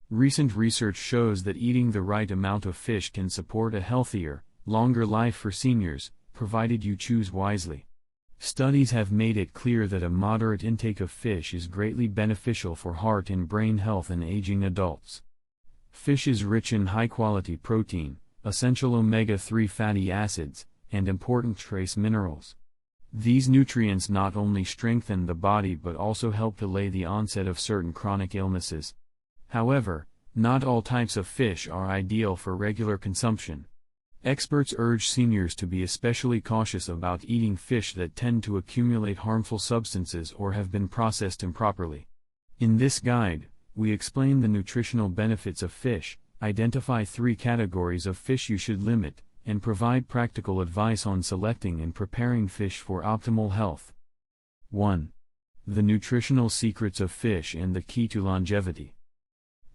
Recent research shows that eating the right amount of fish can support a healthier, longer life for seniors, provided you choose wisely. Studies have made it clear that a moderate intake of fish is greatly beneficial for heart and brain health in aging adults. Fish is rich in high-quality protein, essential omega-3 fatty acids, and important trace minerals. These nutrients not only strengthen the body but also help delay the onset of certain chronic illnesses. However, not all types of fish are ideal for regular consumption. Experts urge seniors to be especially cautious about eating fish that tend to accumulate harmful substances or have been processed improperly. In this guide, we explain the nutritional benefits of fish, identify 3 categories of fish you should limit, and provide practical advice on selecting and preparing fish for optimal health. 1. The nutritional secrets of fish and the key to longevity.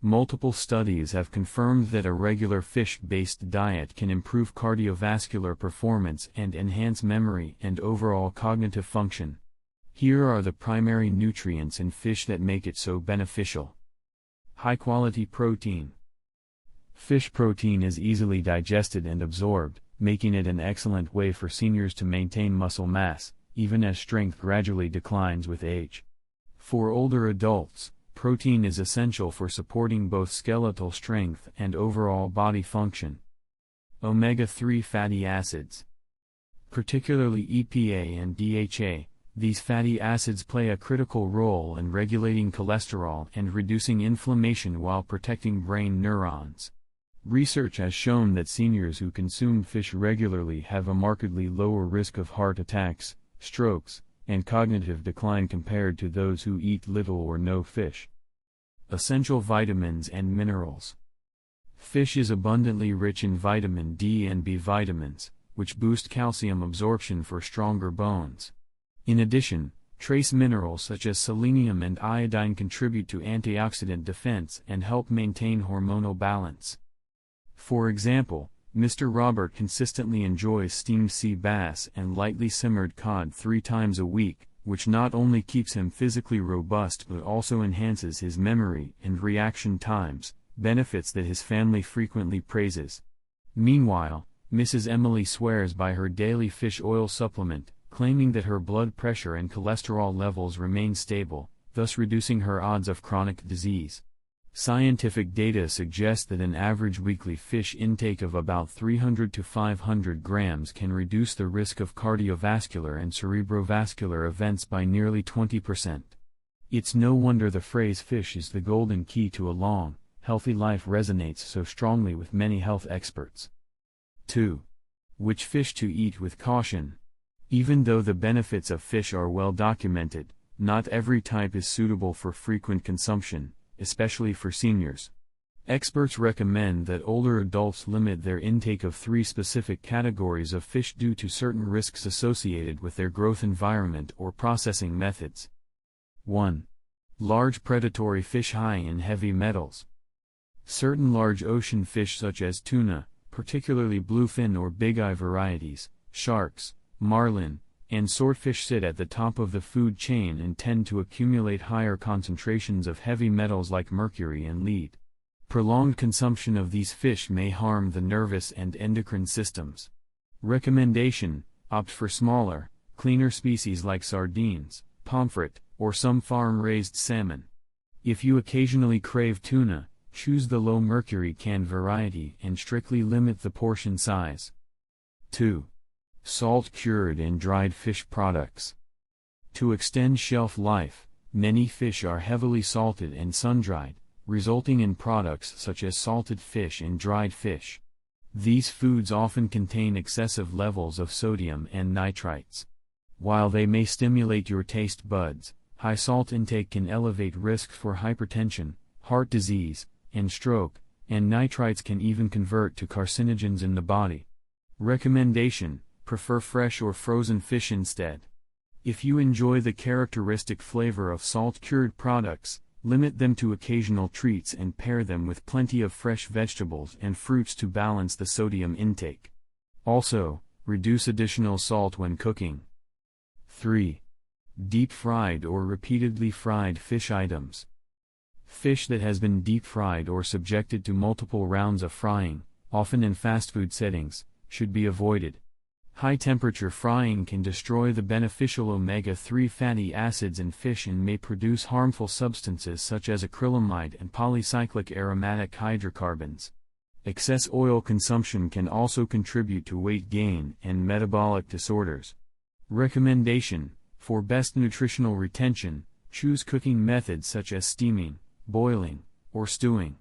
Multiple studies have confirmed that a regular fish-based diet can improve cardiovascular performance and enhance memory and overall cognitive function. Here are the primary nutrients in fish that make it so beneficial. High-quality protein. Fish protein is easily digested and absorbed, making it an excellent way for seniors to maintain muscle mass, even as strength gradually declines with age. For older adults, protein is essential for supporting both skeletal strength and overall body function. Omega-3 fatty acids. Particularly EPA and DHA, these fatty acids play a critical role in regulating cholesterol and reducing inflammation while protecting brain neurons. Research has shown that seniors who consume fish regularly have a markedly lower risk of heart attacks, strokes, and cognitive decline compared to those who eat little or no fish. Essential vitamins and minerals. Fish is abundantly rich in vitamin D and B vitamins, which boost calcium absorption for stronger bones. In addition, trace minerals such as selenium and iodine contribute to antioxidant defense and help maintain hormonal balance. For example, Mr. Robert consistently enjoys steamed sea bass and lightly simmered cod 3 times a week, which not only keeps him physically robust but also enhances his memory and reaction times, benefits that his family frequently praises. Meanwhile, Mrs. Emily swears by her daily fish oil supplement, claiming that her blood pressure and cholesterol levels remain stable, thus reducing her odds of chronic disease. Scientific data suggest that an average weekly fish intake of about 300 to 500 grams can reduce the risk of cardiovascular and cerebrovascular events by nearly 20%. It's no wonder the phrase "fish is the golden key to a long, healthy life" resonates so strongly with many health experts. 2. Which fish to eat with caution. Even though the benefits of fish are well documented, not every type is suitable for frequent consumption, especially for seniors. Experts recommend that older adults limit their intake of 3 specific categories of fish due to certain risks associated with their growth environment or processing methods. 1. Large predatory fish high in heavy metals. Certain large ocean fish such as tuna, particularly bluefin or big-eye varieties, sharks, marlin, and swordfish sit at the top of the food chain and tend to accumulate higher concentrations of heavy metals like mercury and lead. Prolonged consumption of these fish may harm the nervous and endocrine systems. Recommendation: opt for smaller, cleaner species like sardines, pomfret, or some farm-raised salmon. If you occasionally crave tuna, choose the low-mercury canned variety and strictly limit the portion size. 2. Salt-cured and dried fish products. To extend shelf life, many fish are heavily salted and sun-dried, resulting in products such as salted fish and dried fish. These foods often contain excessive levels of sodium and nitrites. While they may stimulate your taste buds, high salt intake can elevate risks for hypertension, heart disease, and stroke, and nitrites can even convert to carcinogens in the body. Recommendation: prefer fresh or frozen fish instead. If you enjoy the characteristic flavor of salt-cured products, limit them to occasional treats and pair them with plenty of fresh vegetables and fruits to balance the sodium intake. Also, reduce additional salt when cooking. 3. Deep-fried or repeatedly fried fish items. Fish that has been deep-fried or subjected to multiple rounds of frying, often in fast food settings, should be avoided. High-temperature frying can destroy the beneficial omega-3 fatty acids in fish and may produce harmful substances such as acrylamide and polycyclic aromatic hydrocarbons. Excess oil consumption can also contribute to weight gain and metabolic disorders. Recommendation: for best nutritional retention, choose cooking methods such as steaming, boiling, or stewing.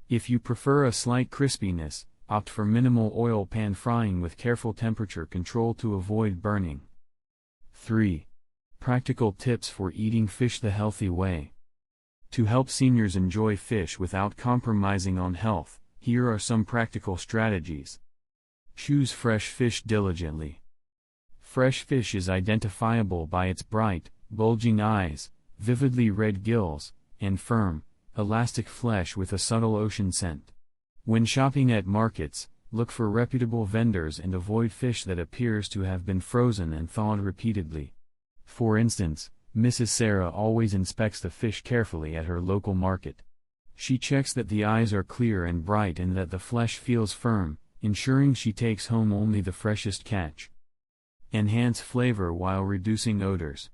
If you prefer a slight crispiness, opt for minimal oil pan frying with careful temperature control to avoid burning. 3. Practical tips for eating fish the healthy way. To help seniors enjoy fish without compromising on health, here are some practical strategies. Choose fresh fish diligently. Fresh fish is identifiable by its bright, bulging eyes, vividly red gills, and firm, elastic flesh with a subtle ocean scent. When shopping at markets, look for reputable vendors and avoid fish that appears to have been frozen and thawed repeatedly. For instance, Mrs. Sarah always inspects the fish carefully at her local market. She checks that the eyes are clear and bright and that the flesh feels firm, ensuring she takes home only the freshest catch. Enhance flavor while reducing odors.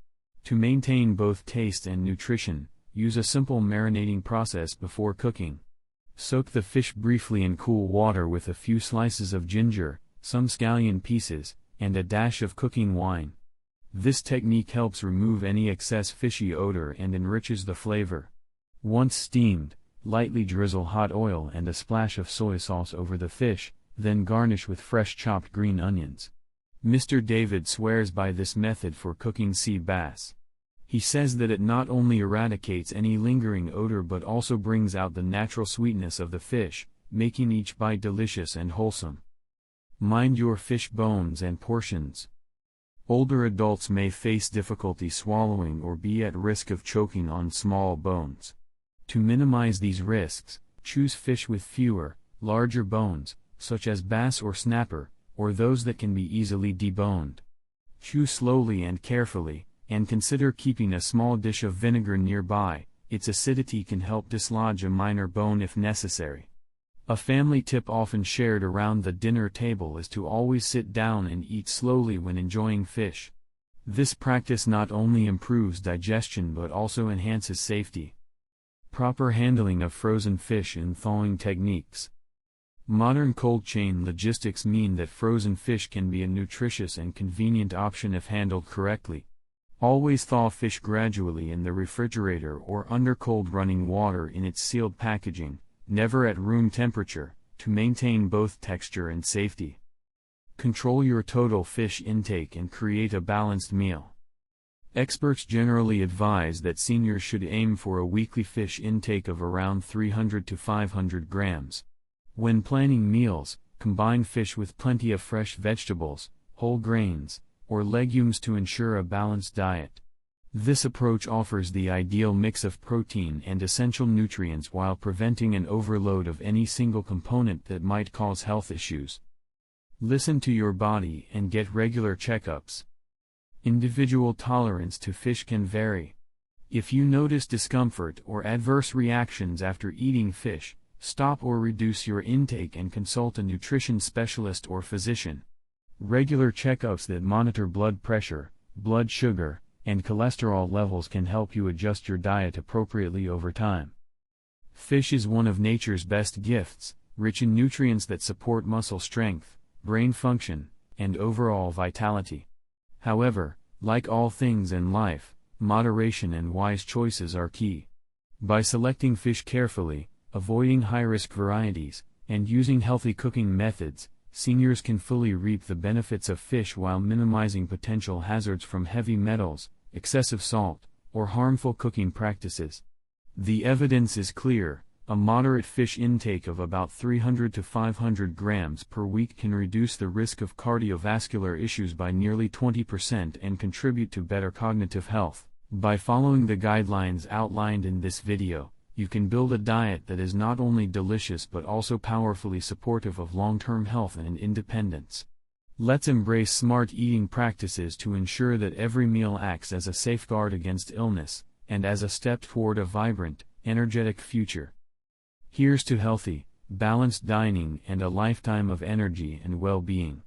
To maintain both taste and nutrition, use a simple marinating process before cooking. Soak the fish briefly in cool water with a few slices of ginger, some scallion pieces, and a dash of cooking wine. This technique helps remove any excess fishy odor and enriches the flavor. Once steamed, lightly drizzle hot oil and a splash of soy sauce over the fish, then garnish with fresh chopped green onions. Mr. David swears by this method for cooking sea bass. He says that it not only eradicates any lingering odor but also brings out the natural sweetness of the fish, making each bite delicious and wholesome. Mind your fish bones and portions. Older adults may face difficulty swallowing or be at risk of choking on small bones. To minimize these risks, choose fish with fewer, larger bones, such as bass or snapper, or those that can be easily deboned. Chew slowly and carefully, and consider keeping a small dish of vinegar nearby. Its acidity can help dislodge a minor bone if necessary. A family tip often shared around the dinner table is to always sit down and eat slowly when enjoying fish. This practice not only improves digestion but also enhances safety. Proper handling of frozen fish and thawing techniques. Modern cold chain logistics mean that frozen fish can be a nutritious and convenient option if handled correctly. Always thaw fish gradually in the refrigerator or under cold running water in its sealed packaging, never at room temperature, to maintain both texture and safety. Control your total fish intake and create a balanced meal. Experts generally advise that seniors should aim for a weekly fish intake of around 300 to 500 grams. When planning meals, combine fish with plenty of fresh vegetables, whole grains, or legumes to ensure a balanced diet. This approach offers the ideal mix of protein and essential nutrients while preventing an overload of any single component that might cause health issues. Listen to your body and get regular checkups. Individual tolerance to fish can vary. If you notice discomfort or adverse reactions after eating fish, stop or reduce your intake and consult a nutrition specialist or physician. Regular checkups that monitor blood pressure, blood sugar, and cholesterol levels can help you adjust your diet appropriately over time. Fish is one of nature's best gifts, rich in nutrients that support muscle strength, brain function, and overall vitality. However, like all things in life, moderation and wise choices are key. By selecting fish carefully, avoiding high-risk varieties, and using healthy cooking methods, seniors can fully reap the benefits of fish while minimizing potential hazards from heavy metals, excessive salt, or harmful cooking practices. The evidence is clear: a moderate fish intake of about 300 to 500 grams per week can reduce the risk of cardiovascular issues by nearly 20% and contribute to better cognitive health. By following the guidelines outlined in this video, you can build a diet that is not only delicious but also powerfully supportive of long-term health and independence. Let's embrace smart eating practices to ensure that every meal acts as a safeguard against illness, and as a step toward a vibrant, energetic future. Here's to healthy, balanced dining and a lifetime of energy and well-being.